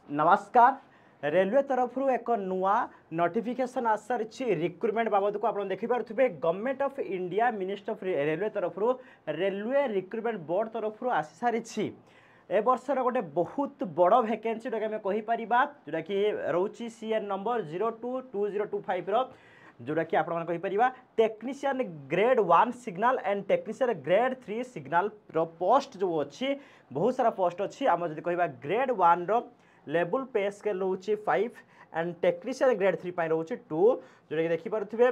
नमस्कार रेलवे तरफ एक नुआ नोटिफिकेशन आसारी रिक्रुटमेंट बाबद को आप देखिपे government of India ministry of railway तरफ रेलवे रिक्रुटमेंट बोर्ड तरफ आसी सारी ए वर्षर गोटे बहुत बड़ वैकेंसी जोटा आम कहीपर जोटा कि रोची सीएन नंबर 022025 जोटा कि आप technician grade 1 signal and technician grade 3 signal post जो अच्छी बहुत सारा पोस्ट अच्छी आम जो कह ग्रेड 1 रो लेवल पे स्केल रोचे 5 एंड टेक्नीशियन ग्रेड 3 रोचे 2 जोटा कि देखिपे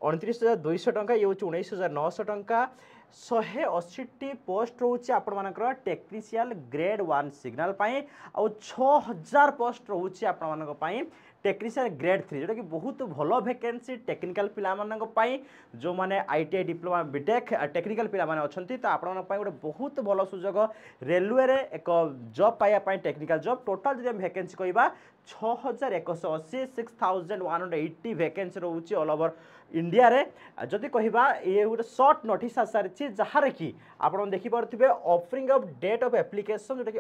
29,200 टंका ये हूँ 19,900 टंका 180 पोस्ट रोचे आपर टेक्नीशियन ग्रेड 1 सिग्नल आउ 6,000 पोस्ट रोचे आपण टेक्नीशियन ग्रेड 3 जोटा कि बहुत भल वैकेंसी टेक्निकल पिला जो मैंने आईटीआई डिप्लोमा बीटेक टेक्निकल पिला अच्छा तो आपण गोटे बहुत भल सुजोग रेलवे रे एक जॉब पाइबा टेक्निकल जॉब टोटाल जब वैकेंसी कहवा 6,180 6,180 वैकेंसी रोचे ऑल ओवर इंडिया रे जदि कहवा ये गोटे सर्ट नोटिस आसारी जहाँ कि आप देखिपे offering of date of application जोटा कि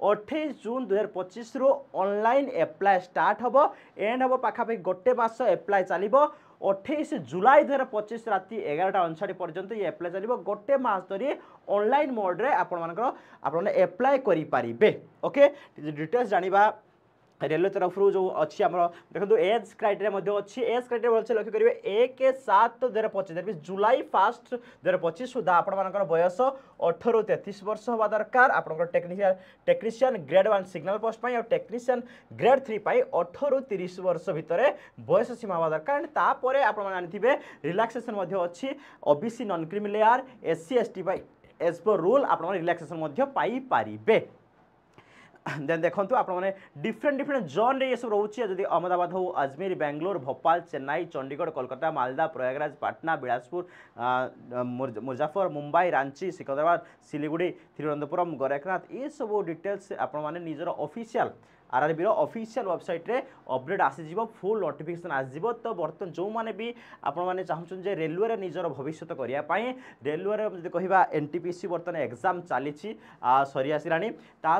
28 जून 2025 रु ऑनलाइन एप्लाय स्टार्ट हम एंड हम पाखापाखि गोटे मास एप्लाय चलो 28 जुलाई 2025 राति 11:59 पर्यंत ये एप्लाय चलो गोटे मास धरी ऑनलाइन मोड रे आपण एप्लाय करि पारिबे ओके डिटेल्स जानिबा रेलवे तरफ जो अच्छी आम देखो एज क्राइटेरिया अच्छी एज क्राइटेरिया अच्छे लक्ष्य करेंगे 1/7/2025 जुलाई 1 2025 सुधा आपर बयस 18 ରୁ 33 वर्ष हवा दरकार आपंकर टेक्नीशियन ग्रेड 1 सिग्नल पोस्ट और टेक्नीशियन ग्रेड 3 18 ରୁ 30 वर्ष भितर बयस सीमा हवा दरकार तापर आप जानते रिलैक्सेशन अच्छी OBC non creamy layer SC ST as per rule आप रिलैक्सेशन पाइपर देन देखो आपने डिफरेंट जोन रे ये सब रोचे जदि अहमदाबाद हो अजमेर बेंगलोर भोपाल चेन्नई चंडीगढ़ कोलकाता मालदा प्रयागराज पाटना बिलासपुर मुजफ्फर मुंबई रांची सिकंदराबाद सिलीगुड़ी तिरुवनंतपुरम गोरखनाथ ये सब डिटेल्स आपने निजर ऑफिशियल आरआरबी ऑफिशियल वेबसाइट रे अपडेट आसीज फुल नोटिफिकेशन आसब तो बर्तमान जो मैंने भी आपने चाहते रेलवे रे निजर भविष्य करने रेलवे जब कह एनटीपीसी बर्तमान एग्जाम चली सरी आसला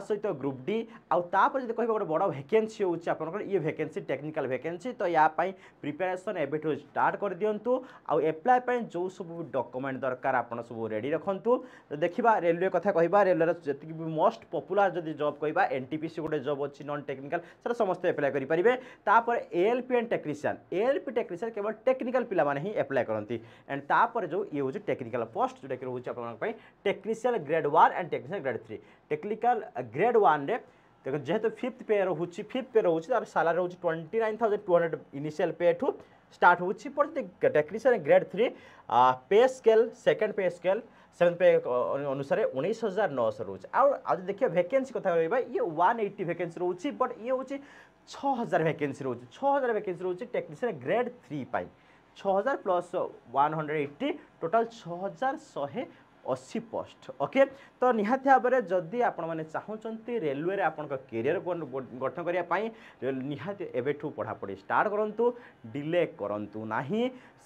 सहित ग्रुप डी आउर जब कह गोटे बड़ वैकेंसी होकर ये वैकेंसी टेक्निकल वैकेंसी तो या प्रिपेरेसन एबेठू स्टार्ट कर दिंतु आप्लाय जो सब डॉक्यूमेंट दरकार आप सब रेडी रखु तो देखा रेलवे कथा कह रेलवे जी मोस्ट पॉपुलर जब जॉब कह एनटीपीसी गोटे जॉब अच्छी नॉन टेक्निकल सर समस्त एप्लाय करेंगे तापर एएलपी एंड टेक्नीशियन केवल टेक्निकल पिला माने ही एप्लाय करती एंड तापर जो ये हूँ टेक्निकल पोस्ट जोटा कि रोचे आप technician grade 1 and technician grade 3 technical grade 1 रे देखो जेहेतु फिफ्थ पे रोचे तार सालारी रोचे 29,200 इनिशियल पे ठू स्टार्ट होची पर टेक्नीशियन ग्रेड 3 पे स्केल सेकंड पे स्केल 7 पे अनुसार 19,900 रोचे आज देखिए वैकेंसी कथा रहा ये 180 वैकेंसी रोचे बट ये हूँ 6,000 वैकेंसी रोचे 6,000 वैकेंसी रोचे टेक्नीशियन ग्रेड 3 पाई 6,000 प्लस 180 टोटाल 6,180 पोस्ट ओके तो निहाती भाव में जदि आपने चाहते रेलवे रे आपन कैरियर गठन करने निहाती एबेठू पढ़ापढ़ी स्टार्ट करूँ डिले करूँ ना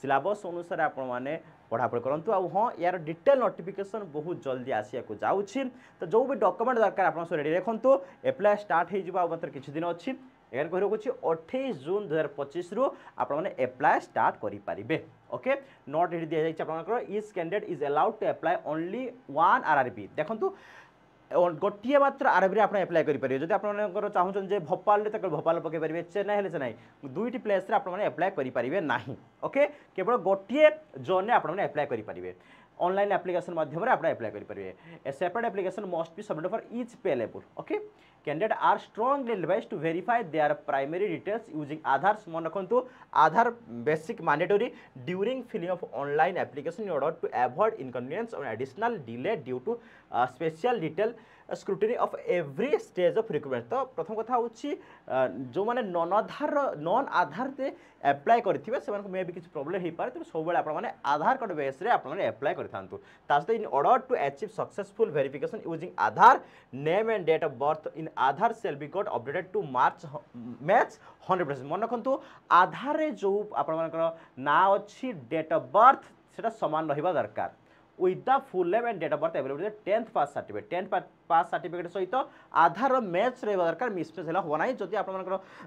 सिलेबस अनुसार आपने पढ़ापढ़ी करूँ हाँ यार डिटेल नोटिफिकेशन बहुत जल्दी आसिया जाऊँगी तो जो भी डॉक्यूमेंट दरकार आप रेडी रखु एप्लाय स्टार्ट हो मात्र किसी दिन अच्छी एगार कह रखुच्छी 28 जून 2025 रु आपने एप्लाय स्टार्ट करेंगे ओके नोट ये दि जाए is candidate is allowed to apply only 1 RRB देखो गोटे मात्र आरआरबी आप एप्लाय करेंगे जब आप चाहते भोपाल भोपाल पकई पारे चेन्नई हेल्ले चेन्नई दुईटी प्लेस आपने एप्लाय करेंगे ना ओके केवल गोटे जोन आपने एप्लाय करेंगे ऑनलाइन एप्लिकेशन माध्यम आप एप्लाय करेंगे a separate application must be submitted for each pay level okay candidate are strongly advised to verify their primary details using Aadhaar मन रखु Aadhaar basic mandatory during filling of online application in order to avoid inconvenience और additional delay due to special detail scrutiny of every stage of recruitment तो प्रथम कथा हूँ जो मैंने non आधार से एप्लाय करेंगे से मे भी किसी प्रोब्लेम हो पाए तेज सब आपने आधार कार्ड बेस एप्लाय करें in order to achieve successful verification using Aadhaar name and date of birth in Aadhaar shall be कोड अपडेटेड टू मैच 100% मन रखु आधार जो आपर ना अच्छी डेट ऑफ बर्थ से सामान रहा दरकार with the full name and date of birth available 10th pass certificate 10th pass certificate सहित आधार मैच रहा दरकार मिसमेच होना ना जदि आप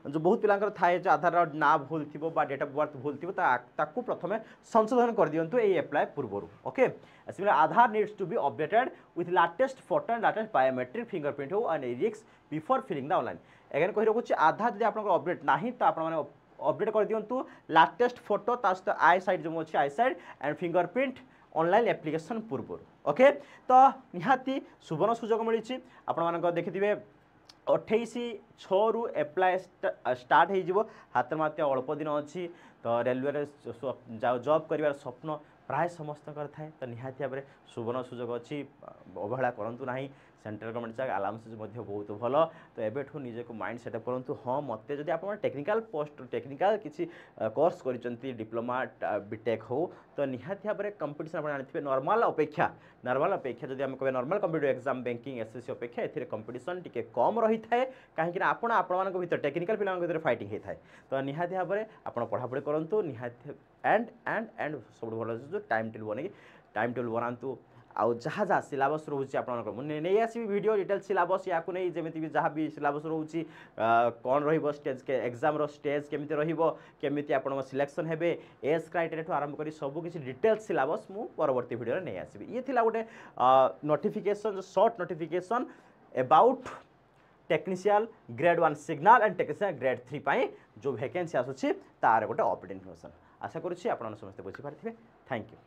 जो बहुत पिलांकर थाए आधार ना भूल थी डेट ऑफ बर्थ भूल थी ताकू प्रथम संशोधन कर दिंतु ये एप्लाय पूर्व okay similar Aadhaar needs to be updated with latest photo and latest biometric fingerprint हो and risks before filling the online again कही रखुच्छे आधार जब आप अपडेट ना तो आप अपडेट कर दिंतु लाटेस्ट फोटो सहित आई साइड जो अच्छी आई साइड एंड फिंगरप्रिंट ऑनलाइन एप्लिकेशन पूर्व ओके तो निहाती सुवर्ण सुजोग मिली आपण देखिए 28/6 रु एप्लाय स्टार्ट हो हाथ मात्र अल्प दिन अच्छी तो रेलवे जॉब कर स्वप्न प्राय समस्त थाए तो निहाती भाव में सुवर्ण सुजोग अच्छी अवहेला करूँ ना सेंट्रल गवर्नमेंट जॉब अलाउंसेस बहुत भल तो एबेठू निजे को माइंड सेटअप करूँ हाँ मत जब आप टेक्निकल पोस्ट टेक्निकल किसी कोर्स कर डिप्लोमा बीटेक हो तो निहाती भाव में कंपिटिशन आप जानते नॉर्मल अपेक्षा जब आम कह normal competitive exam banking SSC अपेक्षा ए कंपिटिशन टी कम रही है कहीं आपण भर टेक्निकल पिला फाइटिंग होता है तो निहाती भाव में आप पढ़ापढ़ी करूँ निहाती एंड सब भल जो टाइम टेबल बन टाइम टेबल बनातु आउ जहाँ जहाँ सिलेबस रोचे आपड़ी आसवि वीडियो डिटेल सिलेबस या जमी भी जहाँ भी सिलेबस रोचे कौन रेज के एग्जाम स्टेज केमी रमी आप सिलेक्शन हे एज क्राइटेरिया आरंभ कर सबकि डिटेल सिलेबस मु परवर्ती वीडियो नहीं आसवि ये थिला गोटे notification short notification about technician grade 1 signal and technician grade 3 पाई जो वैकेंसी आसूँ तार गोटे अपडेट इनफॉरमेशन आशा करुँची आप समस्त बुझीपारे थैंक यू।